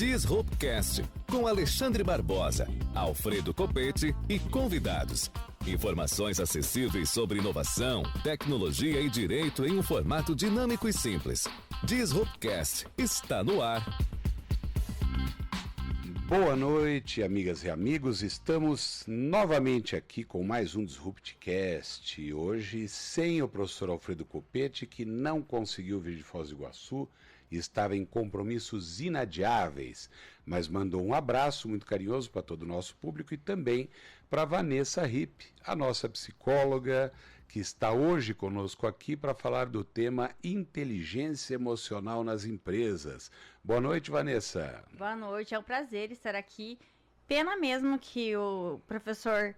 Disruptcast, com Alexandre Barbosa, Alfredo Copete e convidados. Informações acessíveis sobre inovação, tecnologia e direito em um formato dinâmico e simples. Disruptcast está no ar. Boa noite, amigas e amigos. Estamos novamente aqui com mais um Disruptcast. Hoje sem o professor Alfredo Copete, que não conseguiu vir de Foz do Iguaçu e estava em compromissos inadiáveis, mas mandou um abraço muito carinhoso para todo o nosso público e também para Vanessa Ripp, a nossa psicóloga, que está hoje conosco aqui para falar do tema inteligência emocional nas empresas. Boa noite, Vanessa. Boa noite, é um prazer estar aqui. Pena mesmo que o professor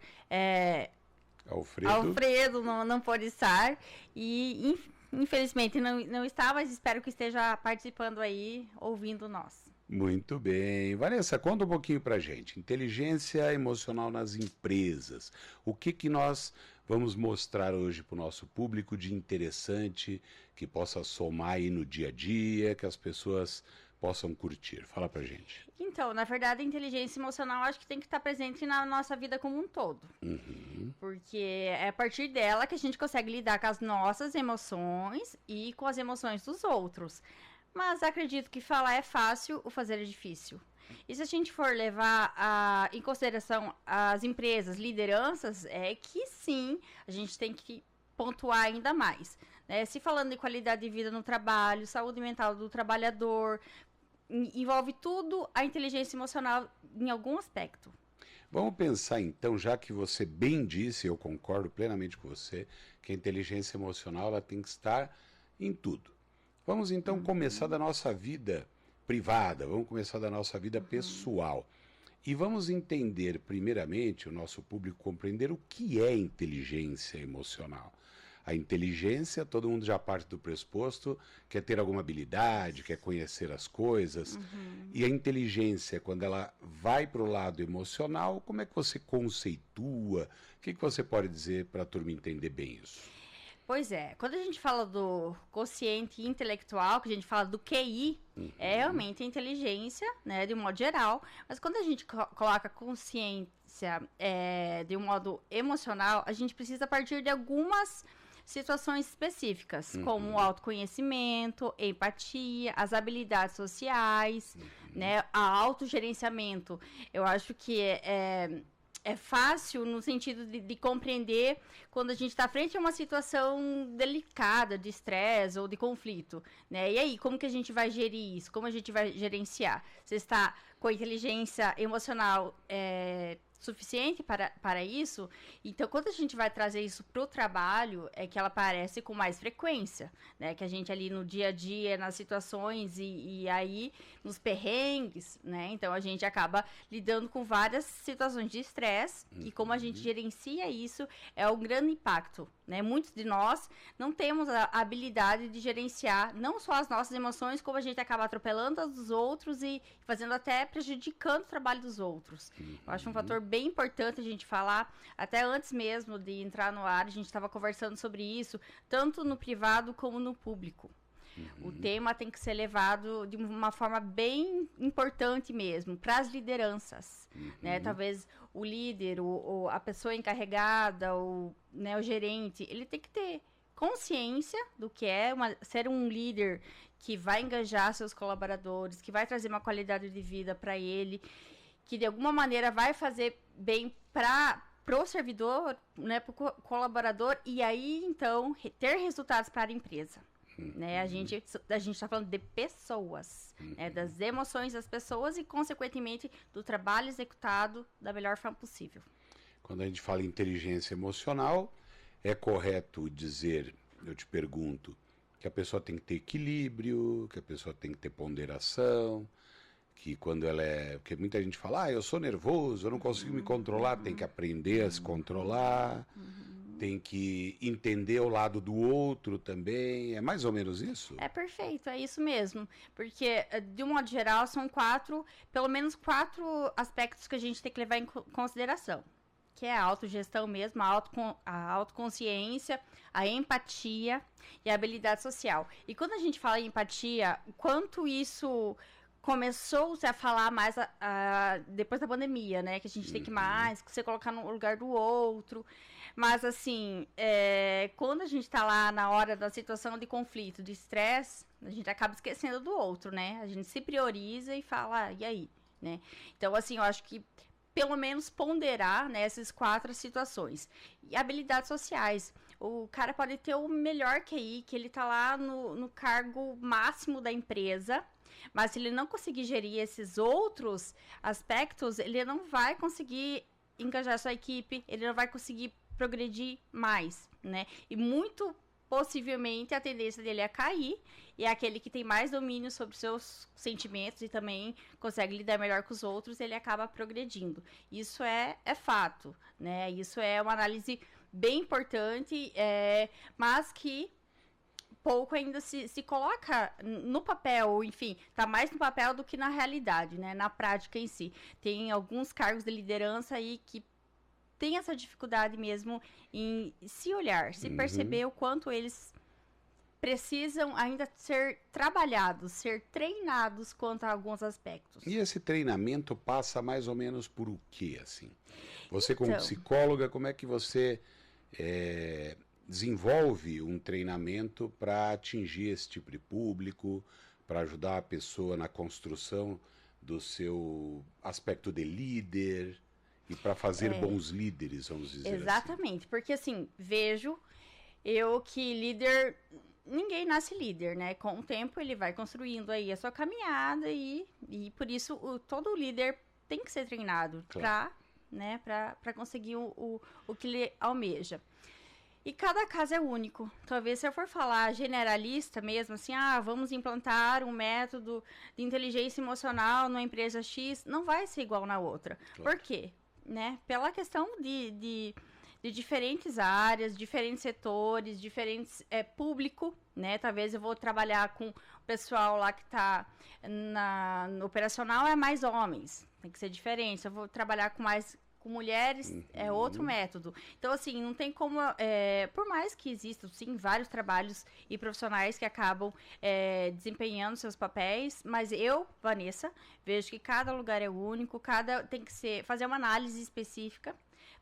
Alfredo não pôde estar e infelizmente não está, mas espero que esteja participando aí, ouvindo nós. Muito bem. Vanessa, conta um pouquinho pra gente. Inteligência emocional nas empresas. O que nós vamos mostrar hoje para o nosso público de interessante, que possa somar aí no dia a dia, que as pessoas possam curtir? Fala pra gente. Então, na verdade, a inteligência emocional acho que tem que estar presente na nossa vida como um todo. Porque é a partir dela que a gente consegue lidar com as nossas emoções e com as emoções dos outros. Mas acredito que falar é fácil, o fazer é difícil. E se a gente for levar em consideração as empresas, lideranças, é que sim, a gente tem que pontuar ainda mais. Né? Se falando de qualidade de vida no trabalho, saúde mental do trabalhador, envolve tudo a inteligência emocional em algum aspecto. Vamos pensar então, já que você bem disse, eu concordo plenamente com você, que a inteligência emocional ela tem que estar em tudo. Vamos então começar da nossa vida privada, vamos começar da nossa vida pessoal. E vamos entender, primeiramente, o nosso público compreender o que é inteligência emocional. A inteligência, todo mundo já parte do pressuposto, quer ter alguma habilidade, quer conhecer as coisas. E a inteligência, quando ela vai para o lado emocional, como é que você conceitua? O que você pode dizer para a turma entender bem isso? Pois é, quando a gente fala do quociente intelectual, que a gente fala do QI, é realmente a inteligência, né, de um modo geral, mas quando a gente coloca consciência de um modo emocional, a gente precisa partir de algumas situações específicas, como o autoconhecimento, empatia, as habilidades sociais, né, a autogerenciamento. Eu acho que é fácil no sentido de compreender quando a gente está frente a uma situação delicada, de estresse ou de conflito, né? E aí, como que a gente vai gerir isso? Como a gente vai gerenciar? Você está com a inteligência emocional suficiente para isso? Então, quando a gente vai trazer isso para o trabalho, é que ela aparece com mais frequência, né? Que a gente ali no dia a dia, nas situações e aí nos perrengues, né? Então, a gente acaba lidando com várias situações de estresse e como a gente gerencia isso é um grande impacto, né? Muitos de nós não temos a habilidade de gerenciar não só as nossas emoções, como a gente acaba atropelando as dos outros e fazendo até prejudicando o trabalho dos outros. Eu acho um fator bem importante a gente falar, até antes mesmo de entrar no ar, a gente estava conversando sobre isso, tanto no privado como no público. O tema tem que ser levado de uma forma bem importante mesmo, para as lideranças, né? Talvez o líder, a pessoa encarregada, né, o gerente, ele tem que ter consciência do que é ser um líder que vai engajar seus colaboradores, que vai trazer uma qualidade de vida para ele, que de alguma maneira vai fazer bem pro servidor, né, pro colaborador, e aí então ter resultados para a empresa. Né? A gente está falando de pessoas, né, das emoções das pessoas e, consequentemente, do trabalho executado da melhor forma possível. Quando a gente fala em inteligência emocional, é correto dizer, eu te pergunto, que a pessoa tem que ter equilíbrio, que a pessoa tem que ter ponderação, que quando ela porque muita gente fala, eu sou nervoso, eu não consigo me controlar, tem que aprender a se controlar, tem que entender o lado do outro também, é mais ou menos isso? É perfeito, é isso mesmo, porque de um modo geral são pelo menos quatro aspectos que a gente tem que levar em consideração, que é a autogestão mesmo, a autoconsciência, a empatia e a habilidade social. E quando a gente fala em empatia, quanto isso começou-se a falar mais depois da pandemia, né? Que a gente tem que mais, que você colocar no lugar do outro. Mas, assim, quando a gente tá lá na hora da situação de conflito, de estresse, a gente acaba esquecendo do outro, né? A gente se prioriza e fala, e aí? Né? Então, assim, eu acho que pelo menos ponderar, né, essas 4 situações. E habilidades sociais. O cara pode ter o melhor QI, que ele tá lá no cargo máximo da empresa, mas se ele não conseguir gerir esses outros aspectos, ele não vai conseguir engajar sua equipe, ele não vai conseguir progredir mais, né? E muito possivelmente a tendência dele é cair, e é aquele que tem mais domínio sobre seus sentimentos e também consegue lidar melhor com os outros, ele acaba progredindo. Isso é fato, né? Isso é uma análise bem importante, mas que pouco ainda se coloca no papel, enfim, tá mais no papel do que na realidade, né? Na prática em si. Tem alguns cargos de liderança aí que tem essa dificuldade mesmo em se olhar, se perceber o quanto eles precisam ainda ser trabalhados, ser treinados quanto a alguns aspectos. E esse treinamento passa mais ou menos por o quê, assim? Você como Então, psicóloga, como é que você desenvolve um treinamento para atingir esse tipo de público, para ajudar a pessoa na construção do seu aspecto de líder e para fazer bons líderes, vamos dizer exatamente, porque assim, vejo eu que líder, ninguém nasce líder, né? Com o tempo ele vai construindo aí a sua caminhada e por isso todo líder tem que ser treinado Claro. para conseguir o que ele almeja. E cada caso é único. Talvez se eu for falar generalista mesmo, assim, vamos implantar um método de inteligência emocional numa empresa X, não vai ser igual na outra. Claro. Por quê? Né? Pela questão de diferentes áreas, diferentes setores, diferentes público, né? Talvez eu vou trabalhar com o pessoal lá que está no operacional, é mais homens, tem que ser diferente. Se eu vou trabalhar com mulheres, é outro método. Então, assim, não tem como... por mais que existam, sim, vários trabalhos e profissionais que acabam desempenhando seus papéis, mas eu, Vanessa, vejo que cada lugar é único, tem que fazer uma análise específica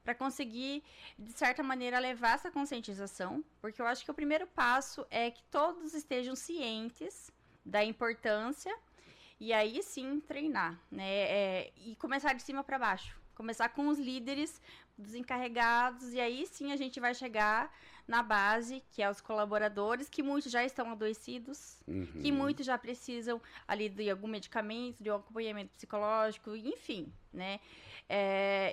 para conseguir, de certa maneira, levar essa conscientização, porque eu acho que o primeiro passo é que todos estejam cientes da importância e aí sim treinar, né? E começar de cima para baixo. Começar com os líderes, dos encarregados, e aí sim a gente vai chegar na base, que é os colaboradores, que muitos já estão adoecidos, que muitos já precisam ali de algum medicamento, de um acompanhamento psicológico, enfim, né?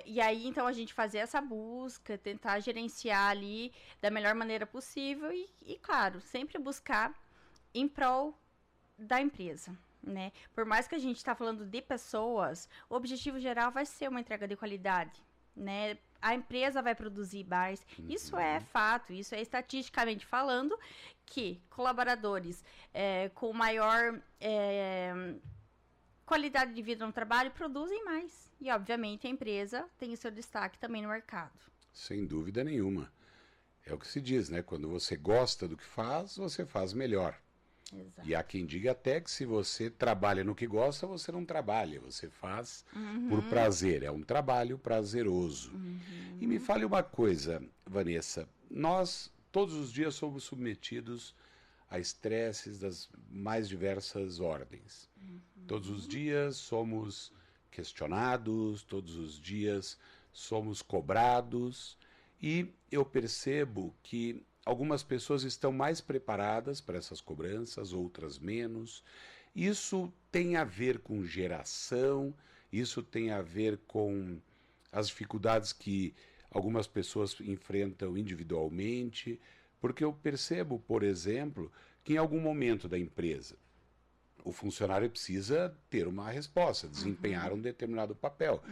E aí, então, a gente fazer essa busca, tentar gerenciar ali da melhor maneira possível e claro, sempre buscar em prol da empresa. Né? Por mais que a gente está falando de pessoas, o objetivo geral vai ser uma entrega de qualidade, né? A empresa vai produzir mais, isso é fato, isso é estatisticamente falando que colaboradores com maior qualidade de vida no trabalho produzem mais e obviamente a empresa tem o seu destaque também no mercado. Sem dúvida nenhuma. É o que se diz, né? Quando você gosta do que faz, você faz melhor. Exato. E há quem diga até que se você trabalha no que gosta, você não trabalha, você faz por prazer, é um trabalho prazeroso. E me fale uma coisa, Vanessa, nós todos os dias somos submetidos a estresses das mais diversas ordens. Todos os dias somos questionados, todos os dias somos cobrados e eu percebo que algumas pessoas estão mais preparadas para essas cobranças, outras menos. Isso tem a ver com geração, isso tem a ver com as dificuldades que algumas pessoas enfrentam individualmente, porque eu percebo, por exemplo, que em algum momento da empresa o funcionário precisa ter uma resposta, desempenhar um determinado papel.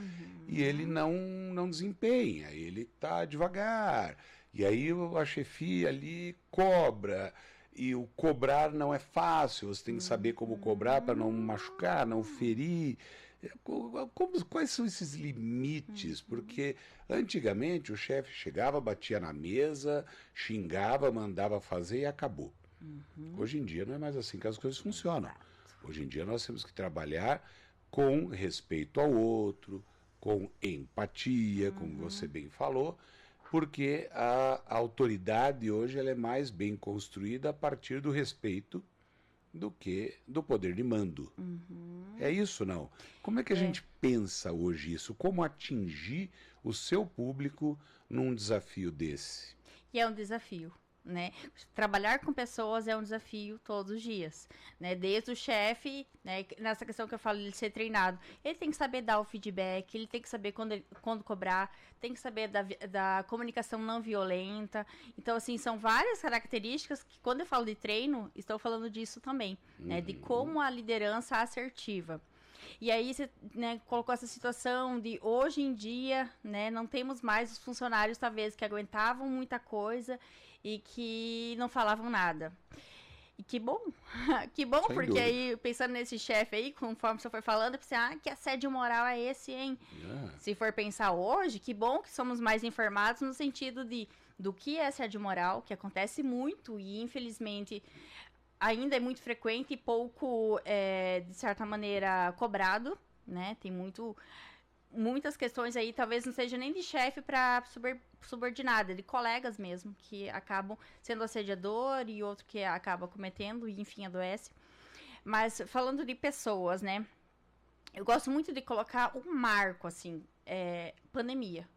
E ele não desempenha, ele está devagar. E aí a chefia ali cobra, e o cobrar não é fácil, você tem que saber como cobrar para não machucar, não ferir. Quais são esses limites? Porque antigamente o chefe chegava, batia na mesa, xingava, mandava fazer e acabou. Hoje em dia não é mais assim que as coisas funcionam. Hoje em dia nós temos que trabalhar com respeito ao outro, com empatia, como você bem falou, porque a autoridade hoje ela é mais bem construída a partir do respeito do que do poder de mando. É isso, não? Como é que a gente pensa hoje isso? Como atingir o seu público num desafio desse? E é um desafio, né? Trabalhar com pessoas é um desafio todos os dias, né? Desde o chefe, né? Nessa questão que eu falo de ser treinado, ele tem que saber dar o feedback, ele tem que saber quando cobrar, tem que saber da comunicação não violenta. Então, assim, são várias características que, quando eu falo de treino, estou falando disso também, né? De como a liderança assertiva. E aí você, né, colocou essa situação de hoje em dia, né, não temos mais os funcionários, talvez, que aguentavam muita coisa e que não falavam nada. E que bom, que bom, Sem porque dúvida. aí, pensando nesse chefe aí, conforme você foi falando, eu pensei, que assédio moral é esse, hein? Se for pensar hoje, que bom que somos mais informados no sentido do que é assédio moral, que acontece muito e, infelizmente, ainda é muito frequente e pouco, de certa maneira, cobrado, né? Tem muitas questões aí, talvez não seja nem de chefe para subordinada, de colegas mesmo, que acabam sendo assediador e outro que acaba cometendo e, enfim, adoece. Mas falando de pessoas, né? Eu gosto muito de colocar um marco, assim, pandemia.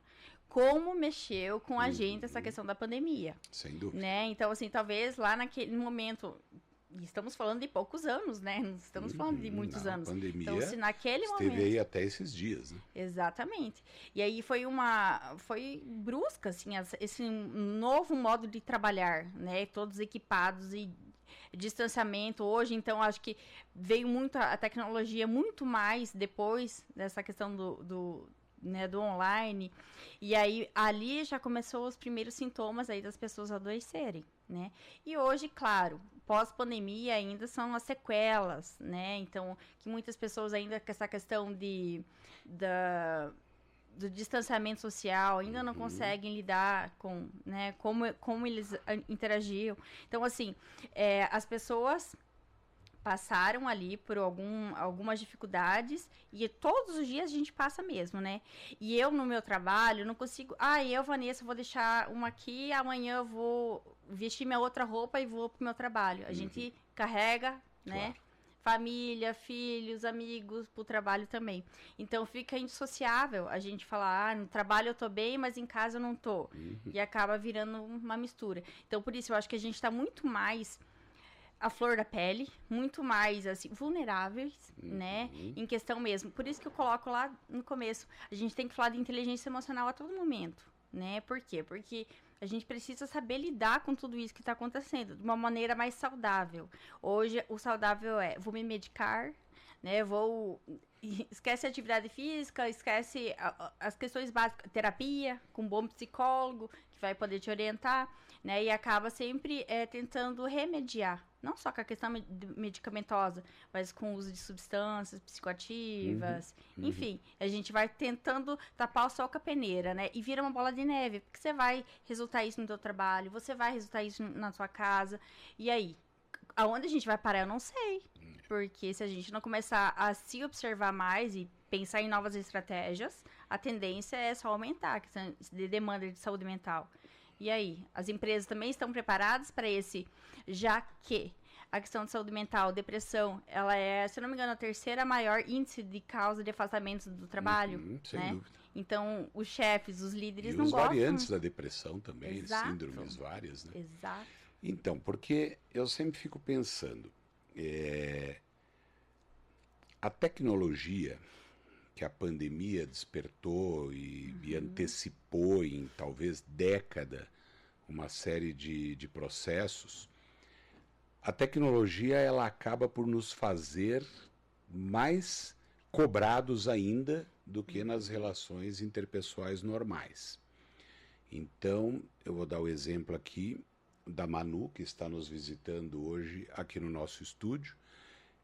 Como mexeu com a gente essa questão da pandemia. Sem dúvida. Né? Então, assim, talvez lá naquele momento... Estamos falando de poucos anos, né? Não estamos falando de muitos anos. A pandemia então, se naquele esteve momento... aí até esses dias, né? Exatamente. E aí foi brusca, assim, esse novo modo de trabalhar, né? Todos equipados e distanciamento. Hoje, então, acho que veio muito a tecnologia muito mais depois dessa questão do online. E aí, ali já começou os primeiros sintomas aí das pessoas adoecerem, né? E hoje, claro, pós-pandemia ainda são as sequelas, né? Então, que muitas pessoas ainda com essa questão do distanciamento social ainda não conseguem lidar com, né? Como eles interagiam. Então, assim, as pessoas passaram ali por algumas dificuldades e todos os dias a gente passa mesmo, né? E eu, no meu trabalho, não consigo... eu, Vanessa, vou deixar uma aqui, amanhã eu vou vestir minha outra roupa e vou pro meu trabalho. A gente carrega, né? Claro. Família, filhos, amigos, pro trabalho também. Então, fica indissociável a gente falar, no trabalho eu tô bem, mas em casa eu não tô. E acaba virando uma mistura. Então, por isso, eu acho que a gente tá muito mais... a flor da pele, muito mais, assim, vulneráveis, né, em questão mesmo. Por isso que eu coloco lá no começo, a gente tem que falar de inteligência emocional a todo momento, né, por quê? Porque a gente precisa saber lidar com tudo isso que está acontecendo, de uma maneira mais saudável. Hoje, o saudável vou me medicar, né, esquece a atividade física, esquece as questões básicas, terapia, com um bom psicólogo, que vai poder te orientar, né, e acaba sempre tentando remediar, não só com a questão medicamentosa, mas com o uso de substâncias psicoativas, enfim, a gente vai tentando tapar o sol com a peneira, né, e vira uma bola de neve, porque você vai resultar isso no seu trabalho, você vai resultar isso na sua casa, e aí? Aonde a gente vai parar, eu não sei, porque se a gente não começar a se observar mais e pensar em novas estratégias, a tendência é só aumentar a questão de demanda de saúde mental. E aí, as empresas também estão preparadas para esse, já que a questão de saúde mental, depressão, ela é, se não me engano, a terceira maior índice de causa de afastamentos do trabalho, sem né? dúvida. Então, os chefes, os líderes E não os gostam. variantes da depressão também, Exato. síndromes várias, né? Exato. Então, porque eu sempre fico pensando, a tecnologia que a pandemia despertou e antecipou em talvez década uma série de processos, a tecnologia ela acaba por nos fazer mais cobrados ainda do que nas relações interpessoais normais. Então, eu vou dar o exemplo aqui da Manu, que está nos visitando hoje aqui no nosso estúdio,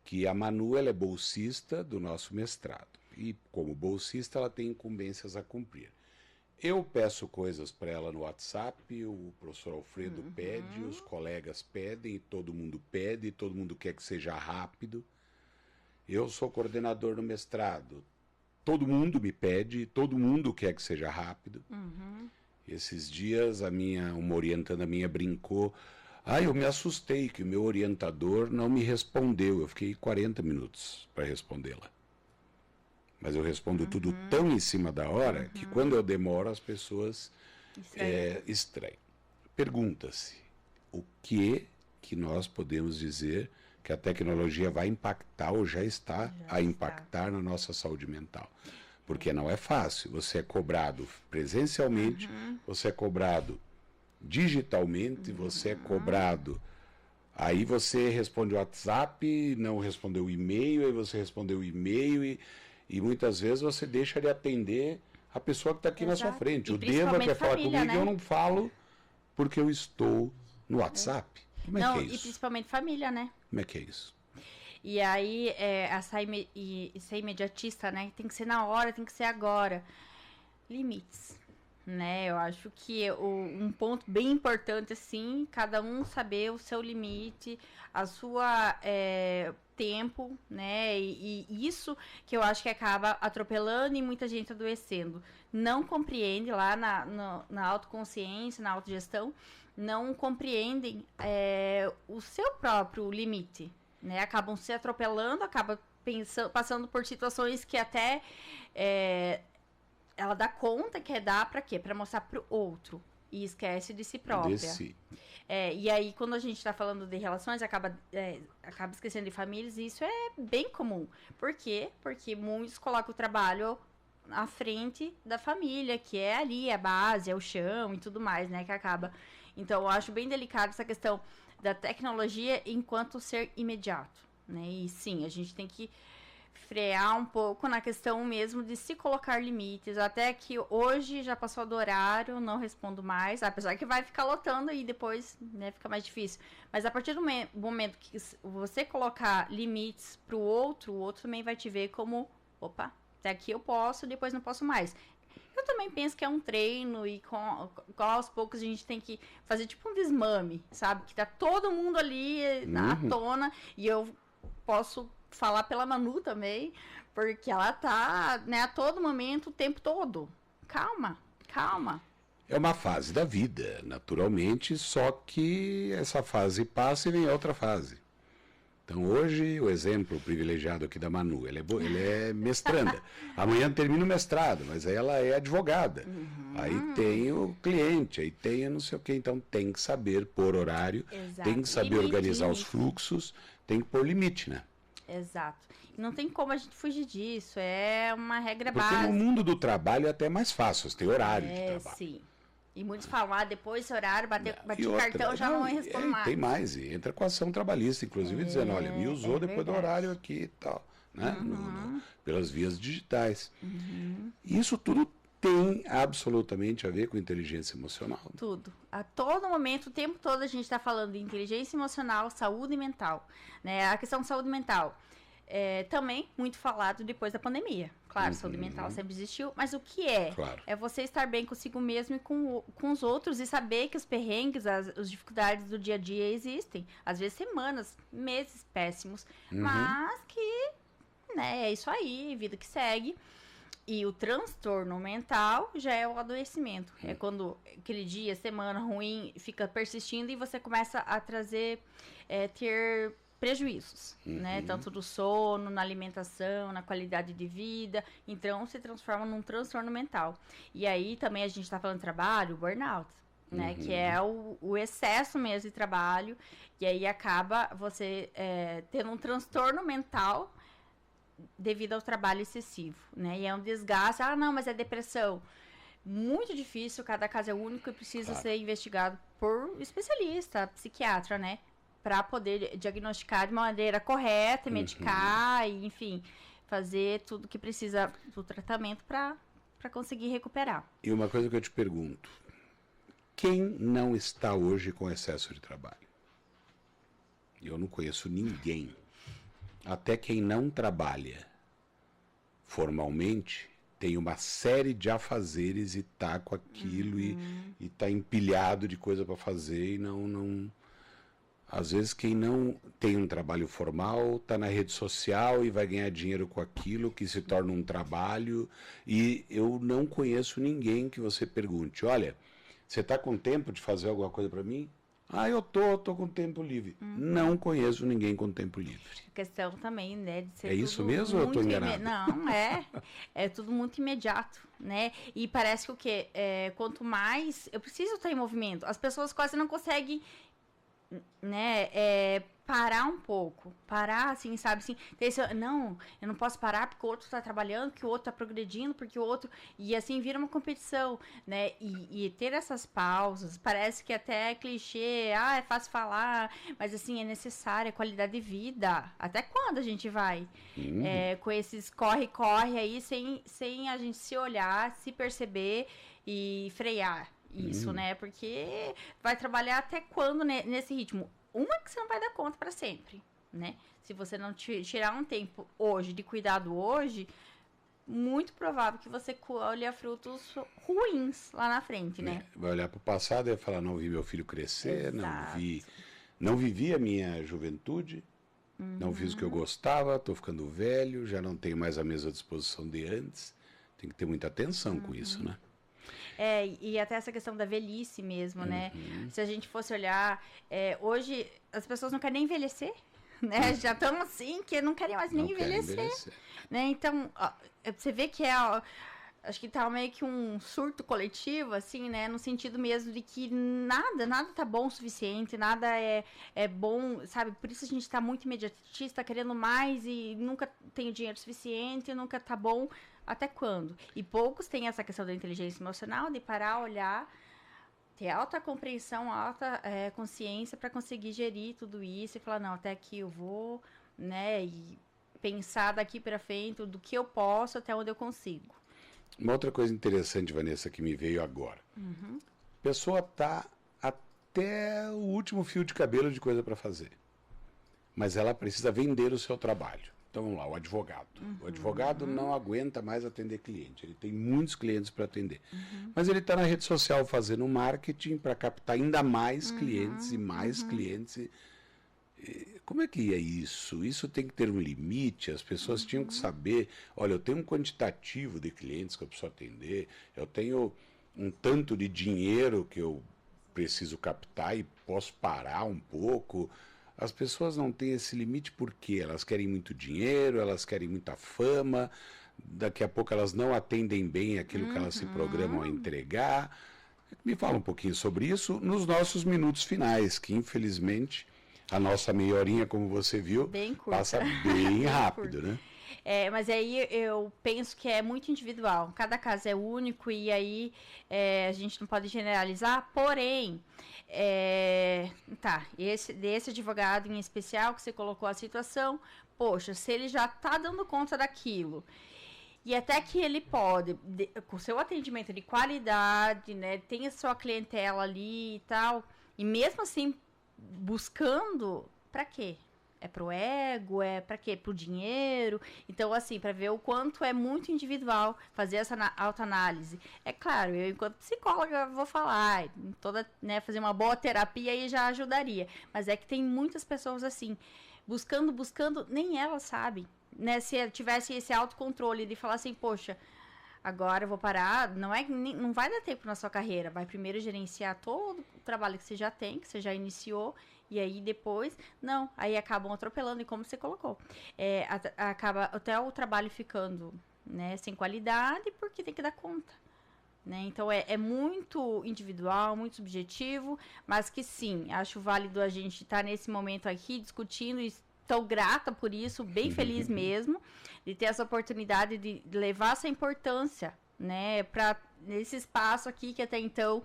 que a Manu ela é bolsista do nosso mestrado. E como bolsista ela tem incumbências a cumprir. Eu peço coisas para ela no WhatsApp, o professor Alfredo pede, os colegas pedem, todo mundo quer que seja rápido. eu sou coordenador do mestrado. Todo mundo me pede, todo mundo quer que seja rápido. Esses dias uma orientanda minha brincou, eu me assustei que o meu orientador não me respondeu. Eu fiquei 40 minutos para respondê-la. Mas eu respondo tudo tão em cima da hora que quando eu demoro as pessoas estranham. Pergunta-se, o que nós podemos dizer que a tecnologia vai impactar ou já está a impactar na nossa saúde mental? Porque não é fácil. Você é cobrado presencialmente, você é cobrado digitalmente, você é cobrado. Aí você responde o WhatsApp, não respondeu o e-mail, aí você respondeu o e-mail e muitas vezes você deixa de atender a pessoa que está aqui na sua frente. O Deva quer falar comigo e eu não falo porque eu estou no WhatsApp. Como é que é isso? E principalmente família, né? Como é que é isso? E aí, ser imediatista, né? Tem que ser na hora, tem que ser agora. Limites, né? Eu acho que um ponto bem importante, assim, cada um saber o seu limite, a sua tempo, né? E isso que eu acho que acaba atropelando e muita gente adoecendo. Não compreende lá na autoconsciência, na autogestão, não compreendem o seu próprio limite, né? Acabam se atropelando, acabam passando por situações que até ela dá conta que dar para quê? Para mostrar para o outro e esquece de si própria. E aí, quando a gente está falando de relações, acaba esquecendo de famílias, e isso é bem comum. Por quê? Porque muitos colocam o trabalho à frente da família, que é ali a base, é o chão e tudo mais, né? Que acaba. Então, eu acho bem delicado essa questão da tecnologia enquanto ser imediato, né? E sim, a gente tem que frear um pouco na questão mesmo de se colocar limites, até que hoje já passou do horário, não respondo mais, apesar que vai ficar lotando e depois, né, fica mais difícil. Mas a partir do momento que você colocar limites pro outro, o outro também vai te ver como, opa, até aqui eu posso, depois não posso mais. Eu também penso que é um treino e aos poucos a gente tem que fazer tipo um desmame, sabe? Que tá todo mundo ali na tona e eu posso falar pela Manu também, porque ela tá, né, a todo momento, o tempo todo. Calma. É uma fase da vida, naturalmente, só que essa fase passa e vem outra fase. Então hoje, o exemplo privilegiado aqui da Manu, ela é mestranda. Amanhã termina o mestrado, mas aí ela é advogada. Aí tem o cliente, aí tem não sei o quê. Então tem que saber pôr horário, tem que saber organizar os fluxos, tem que pôr limite, né? Exato. Não tem como a gente fugir disso, é uma regra básica. Porque no mundo do trabalho é até mais fácil, você tem horário de trabalho. Sim. E muitos falam, depois esse horário, bati o cartão, já não respondo mais. Tem mais, e entra com ação trabalhista, inclusive dizendo, olha, me usou depois do horário aqui e tal, né? Pelas vias digitais. E isso tudo tem absolutamente a ver com inteligência emocional. Tudo. A todo momento, o tempo todo, a gente está falando de inteligência emocional, saúde mental. Né? A questão de saúde mental também muito falado depois da pandemia. Claro, saúde mental sempre existiu, mas o que é? Claro. É você estar bem consigo mesmo e com os outros e saber que os perrengues, as dificuldades do dia a dia existem. Às vezes semanas, meses péssimos, mas que, né, é isso aí, vida que segue. E o transtorno mental já é o adoecimento. É quando aquele dia, semana ruim fica persistindo e você começa a ter prejuízos, né? Tanto do sono, na alimentação, na qualidade de vida. Então, se transforma num transtorno mental. E aí, também, a gente está falando de trabalho, burnout, né? Que é o excesso mesmo de trabalho. E aí, acaba você tendo um transtorno mental devido ao trabalho excessivo, né? E é um desgaste. Não, mas é depressão. Muito difícil, cada caso é único e precisa ser investigado por especialista, psiquiatra, né? Para poder diagnosticar de uma maneira correta, medicar e, enfim, fazer tudo que precisa do tratamento para conseguir recuperar. E uma coisa que eu te pergunto, quem não está hoje com excesso de trabalho? Eu não conheço ninguém. Até quem não trabalha formalmente tem uma série de afazeres e tá com aquilo e tá empilhado de coisa para fazer e não Às vezes quem não tem um trabalho formal está na rede social e vai ganhar dinheiro com aquilo que se torna um trabalho. E eu não conheço ninguém que você pergunte, olha, você está com tempo de fazer alguma coisa para mim? Ah, eu tô com tempo livre. Não conheço ninguém com tempo livre. A questão também, né, de ser É isso mesmo ou eu estou enganado? Não, é tudo muito imediato, né? E parece que o quê? Quanto mais eu preciso estar em movimento, as pessoas quase não conseguem, né, parar um pouco, parar assim, sabe, assim, não, eu não posso parar porque o outro está trabalhando, porque o outro está progredindo, porque o outro, e assim vira uma competição, né, e ter essas pausas, parece que até é clichê, é fácil falar, mas assim, é necessária qualidade de vida, até quando a gente vai com esses corre aí, sem a gente se olhar, se perceber e frear isso, né? Porque vai trabalhar até quando nesse ritmo? Uma que você não vai dar conta para sempre, né? Se você não tirar um tempo hoje, de cuidado hoje, muito provável que você colha frutos ruins lá na frente, né? Vai olhar para o passado e vai falar, não vi meu filho crescer, não vivi a minha juventude, não fiz o que eu gostava, estou ficando velho, já não tenho mais a mesma disposição de antes. Tem que ter muita atenção com isso, né? E até essa questão da velhice mesmo, né? Se a gente fosse olhar, hoje as pessoas não querem nem envelhecer, né? Já estão assim que não querem mais nem envelhecer. Né? Então, você vê que acho que tá meio que um surto coletivo, assim, né? No sentido mesmo de que nada tá bom o suficiente, nada é bom, sabe? Por isso a gente tá muito imediatista, querendo mais e nunca tem o dinheiro suficiente, nunca tá bom. Até quando? E poucos têm essa questão da inteligência emocional, de parar, olhar, ter alta compreensão, alta consciência para conseguir gerir tudo isso e falar, não, até aqui eu vou, né? E pensar daqui para frente do que eu posso até onde eu consigo. Uma outra coisa interessante, Vanessa, que me veio agora. A pessoa tá até o último fio de cabelo de coisa para fazer. Mas ela precisa vender o seu trabalho. Então vamos lá, o advogado. O advogado não aguenta mais atender cliente. Ele tem muitos clientes para atender. Mas ele está na rede social fazendo marketing para captar ainda mais clientes e mais clientes. Como é que é isso? Isso tem que ter um limite. As pessoas tinham que saber, olha, eu tenho um quantitativo de clientes que eu preciso atender, eu tenho um tanto de dinheiro que eu preciso captar e posso parar um pouco. As pessoas não têm esse limite porque elas querem muito dinheiro, elas querem muita fama, daqui a pouco elas não atendem bem aquilo que elas se programam a entregar. Me fala um pouquinho sobre isso nos nossos minutos finais, que infelizmente a nossa meia horinha, como você viu, passa bem rápido, né? Mas aí eu penso que é muito individual, cada caso é único e aí a gente não pode generalizar, porém, desse advogado em especial que você colocou a situação, poxa, se ele já está dando conta daquilo, e até que ele pode, com seu atendimento de qualidade, né, tem a sua clientela ali e tal, e mesmo assim, buscando, para quê? É pro ego, é para quê? Pro dinheiro. Então, assim, para ver o quanto é muito individual fazer essa autoanálise. É claro, eu, enquanto psicóloga, vou falar, fazer uma boa terapia aí já ajudaria. Mas é que tem muitas pessoas assim, buscando, nem elas sabem. Né? Se tivesse esse autocontrole de falar assim, poxa, agora eu vou parar, não vai dar tempo na sua carreira. Vai primeiro gerenciar todo o trabalho que você já tem, que você já iniciou. E aí depois, aí acabam atropelando, e como você colocou, acaba até o trabalho ficando, né, sem qualidade, porque tem que dar conta, né? Então é muito individual, muito subjetivo, mas que sim, acho válido a gente estar nesse momento aqui discutindo, e estou grata por isso, bem feliz mesmo, de ter essa oportunidade de levar essa importância, né, para nesse espaço aqui que até então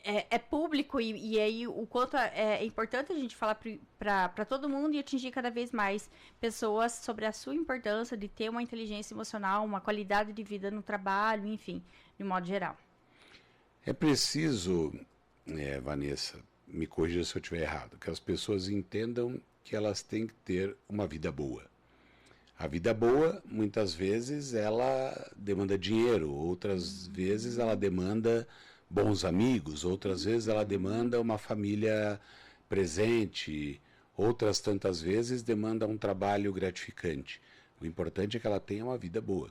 é público, e aí o quanto é importante a gente falar para todo mundo e atingir cada vez mais pessoas sobre a sua importância de ter uma inteligência emocional, uma qualidade de vida no trabalho, enfim, de modo geral. É preciso, Vanessa, me corrija se eu estiver errado, que as pessoas entendam que elas têm que ter uma vida boa. A vida boa, muitas vezes, ela demanda dinheiro, outras vezes ela demanda bons amigos, outras vezes ela demanda uma família presente, outras tantas vezes demanda um trabalho gratificante. O importante é que ela tenha uma vida boa.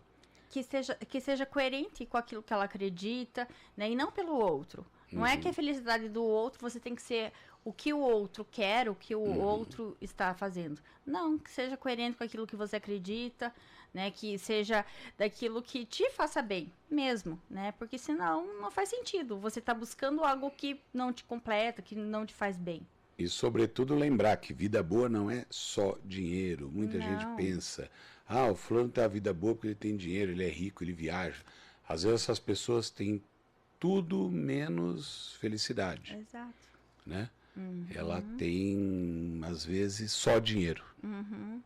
Que seja coerente com aquilo que ela acredita, né? E não pelo outro. Não é que a felicidade do outro você tem que ser o que o outro quer, o que o outro está fazendo. Não, que seja coerente com aquilo que você acredita, né? Que seja daquilo que te faça bem mesmo, né? Porque senão não faz sentido. Você está buscando algo que não te completa, que não te faz bem. E, sobretudo, lembrar que vida boa não é só dinheiro. Muita gente pensa, o fulano tem a vida boa porque ele tem dinheiro, ele é rico, ele viaja. Às vezes essas pessoas têm tudo menos felicidade. Exato. Né? Ela tem, às vezes, só dinheiro.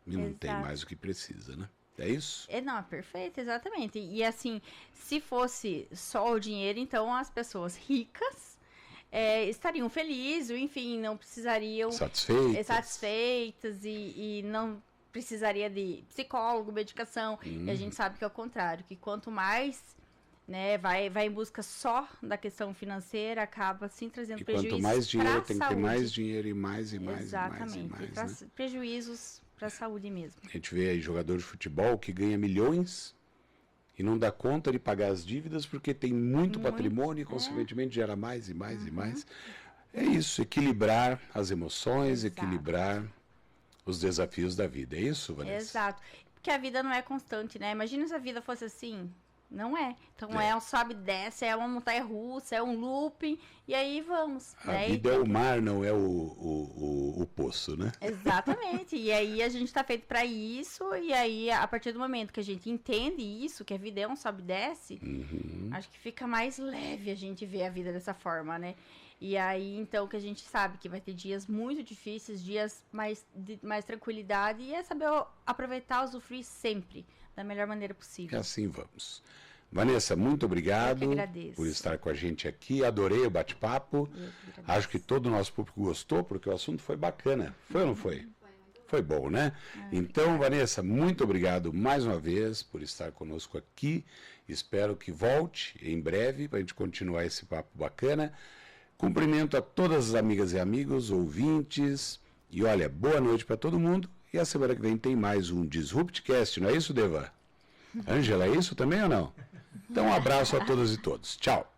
E não tem mais o que precisa, né? É isso? Não, é perfeito, exatamente. E assim, se fosse só o dinheiro, então as pessoas ricas estariam felizes, enfim, não precisariam... Satisfeitas e não precisaria de psicólogo, medicação. E a gente sabe que é o contrário, que quanto mais... Né, vai em busca só da questão financeira, acaba sim trazendo prejuízos. Quanto mais dinheiro, tem que ter mais dinheiro e mais. Exatamente. E mais, traz prejuízos para a saúde mesmo. A gente vê aí jogador de futebol que ganha milhões e não dá conta de pagar as dívidas porque tem muito patrimônio e, consequentemente, gera mais e mais e mais. É isso, equilibrar as emoções, equilibrar os desafios da vida. É isso, Vanessa? Exato. Porque a vida não é constante, né? Imagina se a vida fosse assim... Não é. Então é um sobe e desce, é uma montanha-russa, é um looping, e aí vamos. A vida é o mar, não é o poço, né? Exatamente. E aí a gente está feito para isso, e aí a partir do momento que a gente entende isso, que a vida é um sobe e desce, acho que fica mais leve a gente ver a vida dessa forma, né? E aí, então, que a gente sabe que vai ter dias muito difíceis, dias de mais tranquilidade, e é saber aproveitar, usufruir sempre, da melhor maneira possível. E assim vamos. Vanessa, muito obrigado por estar com a gente aqui. Adorei o bate-papo. Acho que todo o nosso público gostou, porque o assunto foi bacana. Foi ou não foi? Foi bom, né? Então, Vanessa, muito obrigado mais uma vez por estar conosco aqui. Espero que volte em breve para a gente continuar esse papo bacana. Cumprimento a todas as amigas e amigos, ouvintes. E olha, boa noite para todo mundo. E a semana que vem tem mais um Disruptcast, não é isso, Deva? Ângela, é isso também ou não? Então um abraço a todas e todos. Tchau.